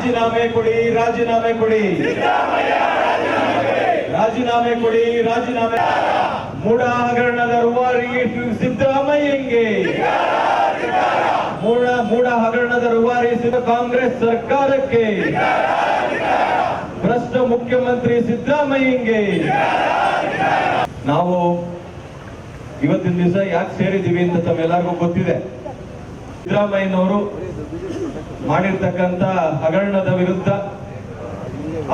ರಾಜೀನಾಮೆ ಕೊಡಿ, ರಾಜೀನಾಮೆ ಕೊಡಿ, ರಾಜೀನಾಮೆ ಕೊಡಿ, ರಾಜೀನಾಮೆ. ಮೂಡ ಹಗರಣದ ರೂವಾರಿ ಸಿದ್ದರಾಮಯ್ಯಂಗೆ, ಮೂಡ ಹಗರಣದ ರೂವಾರಿ ಕಾಂಗ್ರೆಸ್ ಸರ್ಕಾರಕ್ಕೆ, ಭ್ರಷ್ಟ ಮುಖ್ಯಮಂತ್ರಿ ಸಿದ್ದರಾಮಯ್ಯಂಗೆ. ನಾವು ಇವತ್ತಿನ ದಿವಸ ಯಾಕೆ ಸೇರಿದ್ದೀವಿ ಅಂತ ತಮ್ಮೆಲ್ಲರಿಗೂ ಗೊತ್ತಿದೆ. ಸಿದ್ದರಾಮಯ್ಯನವರು ಮಾಡಿರ್ತಕ್ಕಂಥ ಹಗರಣದ ವಿರುದ್ಧ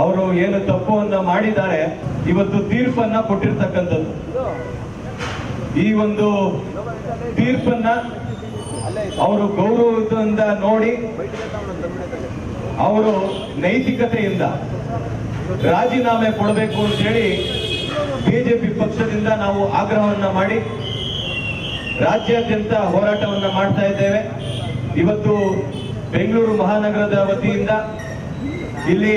ಅವರು ಏನು ತಪ್ಪುವನ್ನ ಮಾಡಿದ್ದಾರೆ, ಇವತ್ತು ತೀರ್ಪನ್ನ ಕೊಟ್ಟಿರ್ತಕ್ಕಂಥದ್ದು. ಈ ಒಂದು ತೀರ್ಪನ್ನ ಅವರು ಗೌರವದಿಂದ ನೋಡಿ ಅವರು ನೈತಿಕತೆಯಿಂದ ರಾಜೀನಾಮೆ ಕೊಡಬೇಕು ಅಂತ ಹೇಳಿ ಬಿಜೆಪಿ ಪಕ್ಷದಿಂದ ನಾವು ಆಗ್ರಹವನ್ನ ಮಾಡಿ ರಾಜ್ಯಾದ್ಯಂತ ಹೋರಾಟವನ್ನ ಮಾಡ್ತಾ ಇದ್ದೇವೆ. ಇವತ್ತು ಬೆಂಗಳೂರು ಮಹಾನಗರದ ವತಿಯಿಂದ ಇಲ್ಲಿ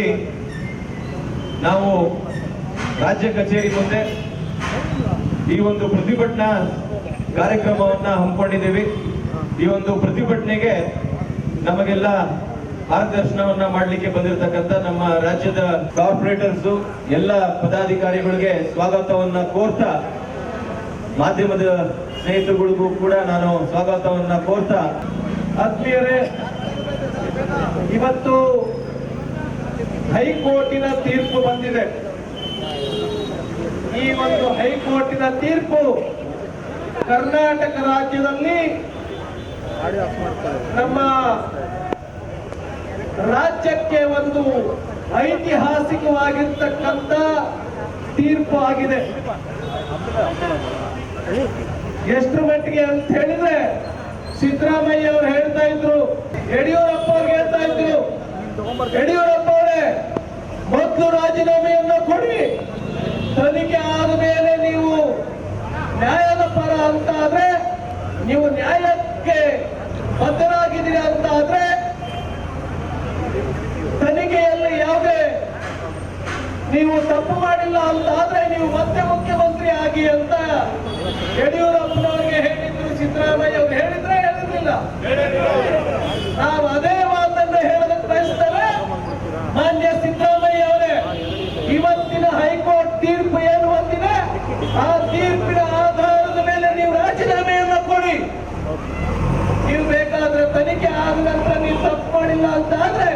ನಾವು ರಾಜ್ಯ ಕಚೇರಿ ಮುಂದೆ ಈ ಒಂದು ಪ್ರತಿಭಟನಾ ಕಾರ್ಯಕ್ರಮವನ್ನ ಹಮ್ಮಿಕೊಂಡಿದ್ದೀವಿ. ಈ ಒಂದು ಪ್ರತಿಭಟನೆಗೆ ನಮಗೆಲ್ಲ ಮಾರ್ಗದರ್ಶನವನ್ನ ಮಾಡಲಿಕ್ಕೆ ಬಂದಿರತಕ್ಕಂತ ನಮ್ಮ ರಾಜ್ಯದ ಕಾರ್ಪೊರೇಟರ್ಸ್ ಎಲ್ಲ ಪದಾಧಿಕಾರಿಗಳಿಗೆ ಸ್ವಾಗತವನ್ನ ಕೋರ್ತಾ, ಮಾಧ್ಯಮದ ಸ್ನೇಹಿತರುಗಳಿಗೂ ಕೂಡ ನಾನು ಸ್ವಾಗತವನ್ನ ಕೋರ್ತಾ, ಆತ್ಮೀಯರೇ, ಇವತ್ತು ಹೈಕೋರ್ಟಿನ ತೀರ್ಪು ಬಂದಿದೆ. ಈ ಒಂದು ಹೈಕೋರ್ಟಿನ ತೀರ್ಪು ಕರ್ನಾಟಕ ರಾಜ್ಯದಲ್ಲಿ ನಮ್ಮ ರಾಜ್ಯಕ್ಕೆ ಒಂದು ಐತಿಹಾಸಿಕವಾಗಿರ್ತಕ್ಕಂಥ ತೀರ್ಪು ಆಗಿದೆ. ಎಷ್ಟು ಮಟ್ಟಿಗೆ ಅಂತ ಹೇಳಿದ್ರೆ, ಸಿದ್ದರಾಮಯ್ಯ ಅವರು ಹೇಳ್ತಾ ಇದ್ರು, ಯಡಿಯೂರಪ್ಪ ಅವ್ರಿಗೆ ಹೇಳ್ತಾ ಇದ್ರು, ಯಡಿಯೂರಪ್ಪ ಅವರೇ ಮೊದಲು ರಾಜೀನಾಮೆಯನ್ನು ಕೊಡಿ, ತನಿಖೆ ಆದ ಮೇಲೆ ನೀವು ನ್ಯಾಯದ ಪರ ಅಂತ ಆದ್ರೆ, ನೀವು ನ್ಯಾಯಕ್ಕೆ ಬದ್ಧರಾಗಿದ್ದೀರಿ ಅಂತ ಆದ್ರೆ, ತನಿಖೆಯಲ್ಲಿ ಯಾವುದೇ ನೀವು ತಪ್ಪು ಮಾಡಿಲ್ಲ ಅಂತ ಆದ್ರೆ ನೀವು ಮತ್ತೆ ಮುಖ್ಯಮಂತ್ರಿ ಆಗಿ ಅಂತ ಯಡಿಯೂರಪ್ಪನವರಿಗೆ ಹೇಳಿದ್ರು. ಸಿದ್ದರಾಮಯ್ಯ ಅವರು ಹೇಳಿದ್ರೆ ಹೇಳಿರ್ಲಿಲ್ಲ. ನಾವು ಅದೇ ಮಾತನ್ನು ಹೇಳೋದಕ್ಕೆ ಬಯಸ್ತೇವೆ. ಮಾನ್ಯ ಸಿದ್ದರಾಮಯ್ಯ ಅವರೇ, ಇವತ್ತಿನ ಹೈಕೋರ್ಟ್ ತೀರ್ಪು ಏನು ಬಂದಿದೆ, ಆ ತೀರ್ಪಿನ ಆಧಾರದ ಮೇಲೆ ನೀವು ರಾಜೀನಾಮೆಯನ್ನು ಕೊಡಿ. ನೀವು ಬೇಕಾದ್ರೆ ತನಿಖೆ ಆದ ನಂತರ ನೀವು ತಪ್ಪು ಮಾಡಿಲ್ಲ ಅಂತ ಆದ್ರೆ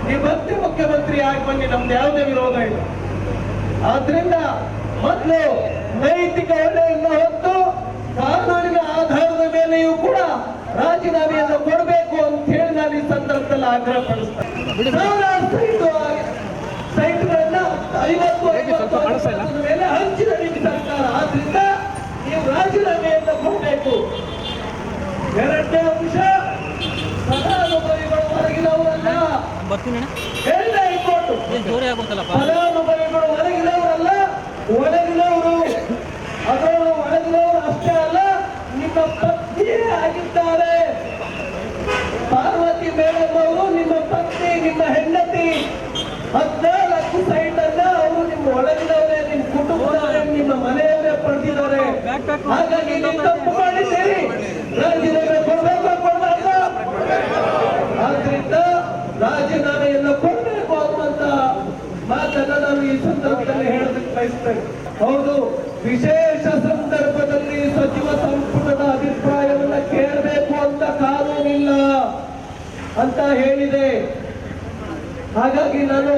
ನೀವು ಮತ್ತೆ ಮುಖ್ಯಮಂತ್ರಿ ಆಗಿ ಬನ್ನಿ, ನಮ್ದು ಯಾವುದೇ ವಿರೋಧ ಇಲ್ಲ. ಆದ್ರಿಂದ ಮೊದಲು ನೈತಿಕ ಹೊಣೆಯನ್ನು ಹೊತ್ತು ಕಾನೂನಿನ ಆಧಾರದ ಮೇಲೆಯೂ ಕೂಡ ರಾಜೀನಾಮೆಯನ್ನು ಕೊಡಬೇಕು ಅಂತ ಹೇಳಿ ನಾನು ಈ ಸಂದರ್ಭದಲ್ಲಿ ಆಗ್ರಹ ಪಡಿಸ್ತೇನೆ. ಸೈಟ್ಗಳನ್ನ 50 ಮೇಲೆ ಹಂಚಿದ ಸರ್ಕಾರ, ಆದ್ರಿಂದ ನೀವು ರಾಜೀನಾಮೆಯನ್ನು ಕೊಡಬೇಕು. ಎರಡನೇ ಅಂಶ, ಫಲಾನುಭವಿಗಳು ಹೊರಗಿನವರಲ್ಲ. ಹೇಳಿದ ಹೈಕೋರ್ಟ್, ಫಲಾನುಭವಿಗಳು ಹೊರಗಿನವರಲ್ಲ, ಒಳಗಿನವರು. ಅದರಲ್ಲೂ ಒಳಗಿನವರು ಅಷ್ಟೇ ಅಲ್ಲ, ನಿಮ್ಮ ಪತ್ನಿಯೇ ಆಗಿದ್ದಾರೆ. ಪಾರ್ವತಿ ಮೇಡಮ್ ಅವರು ನಿಮ್ಮ ಪತ್ನಿ, ನಿಮ್ಮ ಹೆಂಡತಿ. 14 ಸೈಟ್ ಅನ್ನ ಅವರು ನಿಮ್ಮ ಒಳಗಿನವರೇ, ನಿಮ್ಮ ಕುಟುಂಬದವರೇ, ನಿಮ್ಮ ಮನೆಯವರೇ ಪಡೆದಿದ್ದಾರೆ. ಹಾಗಾಗಿ ನೀವು ತಪ್ಪು ಮಾಡಿದ್ದೀರಿ, ರಾಜೀನಾಮೆ ಕೊಡಬೇಕು, ಕೊಡಬಾರ್ದ? ಆದ್ರಿಂದ ರಾಜೀನಾಮೆಯನ್ನು ಕೊಡಬೇಕು ಅನ್ನುವಂತ ಮಾತನ್ನ ನಾನು ಈ ಸಂದರ್ಭದಲ್ಲಿ ಹೇಳೋದಕ್ಕೆ ಬಯಸ್ತೇನೆ. ಹೌದು, ವಿಶೇಷ ಸಂದರ್ಭದಲ್ಲಿ ಸಚಿವ ಸಂಪುಟದ ಅಭಿಪ್ರಾಯವನ್ನು ಕೇಳಬೇಕು ಅಂತ ಕಾನೂನಿಲ್ಲ ಅಂತ ಹೇಳಿದೆ. ಹಾಗಾಗಿ ನಾನು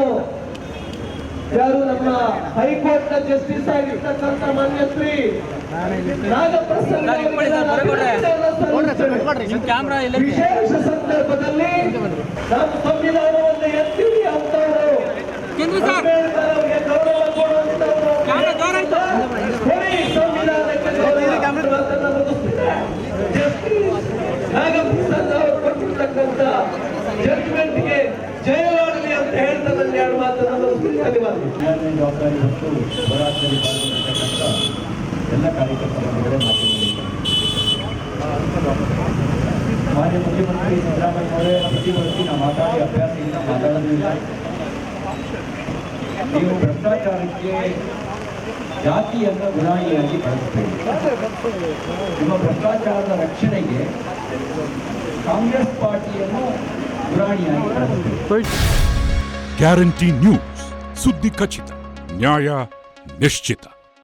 ಯಾರು ನಮ್ಮ ಹೈಕೋರ್ಟ್ ನ ಜಸ್ಟಿಸ್ ಆಗಿರ್ತಕ್ಕಂಥ ಮಾನ್ಯ ಶ್ರೀ ನಾಗಪ್ರಸನ್ನ ವಿಶೇಷ ಸಂದರ್ಭದಲ್ಲಿ ನಮ್ಮ ಸಂವಿಧಾನವನ್ನು ಎತ್ತೀವಿ ಅಂತವರು, ಅಂಬೇಡ್ಕರ್ ಅವರಿಗೆ ಗೌರವ ಕೊಡುವಂತವರು, ಸಂವಿಧಾನಕ್ಕೆ ಮಾತನ್ನ ಮುಗಿಸ್ತಿದೆ. ಜಸ್ಟಿಸ್ ನಾಗಪ್ರಸನ್ನ ಅವರು ಕೊಟ್ಟಿರ್ತಕ್ಕಂಥ ಜಡ್ಜ್ಮೆಂಟ್ಗೆ ಜಯವಾಗಲಿ ಅಂತ ಹೇಳ್ತಾ ನನ್ನ ಎರಡು ಮಾತನ್ನು ಮುಗಿಸ್ತೀನಿ. ಜವಾಬ್ದಾರಿ ಹೊತ್ತು ಹೋರಾಟದಲ್ಲಿ ಪಾಲ್ಗೊಂಡಿರ್ತಕ್ಕಂಥ ಎಲ್ಲ ಕಾರ್ಯಕರ್ತರುಗಳೇ ಮಾತನಾಡಿದ್ದಾರೆ. ಮಾನ್ಯ ಮುಖ್ಯಮಂತ್ರಿ ಸಿದ್ದರಾಮಯ್ಯ ಅವರೇ, ಪ್ರತಿವರ್ತಿ ನಾವು ಮಾತಾಡಿ ಅಭ್ಯಾಸ ಇಲ್ಲ, ಮಾತಾಡೋದಿಲ್ಲ. ನೀವು ಭ್ರಷ್ಟಾಚಾರಕ್ಕೆ ಜಾತಿಯನ್ನು ಗುರಾಣಿಯಾಗಿ ಬಳಸಬೇಕು. ನಿಮ್ಮ ಭ್ರಷ್ಟಾಚಾರದ ರಕ್ಷಣೆಗೆ ಕಾಂಗ್ರೆಸ್ ಪಾರ್ಟಿಯನ್ನು ಗುರಾಣಿಯಾಗಿ ಬಳಸಬೇಕು. ಗ್ಯಾರಂಟಿ ನ್ಯೂಸ್, ಸುದ್ದಿ ಖಚಿತ, ನ್ಯಾಯ ನಿಶ್ಚಿತ.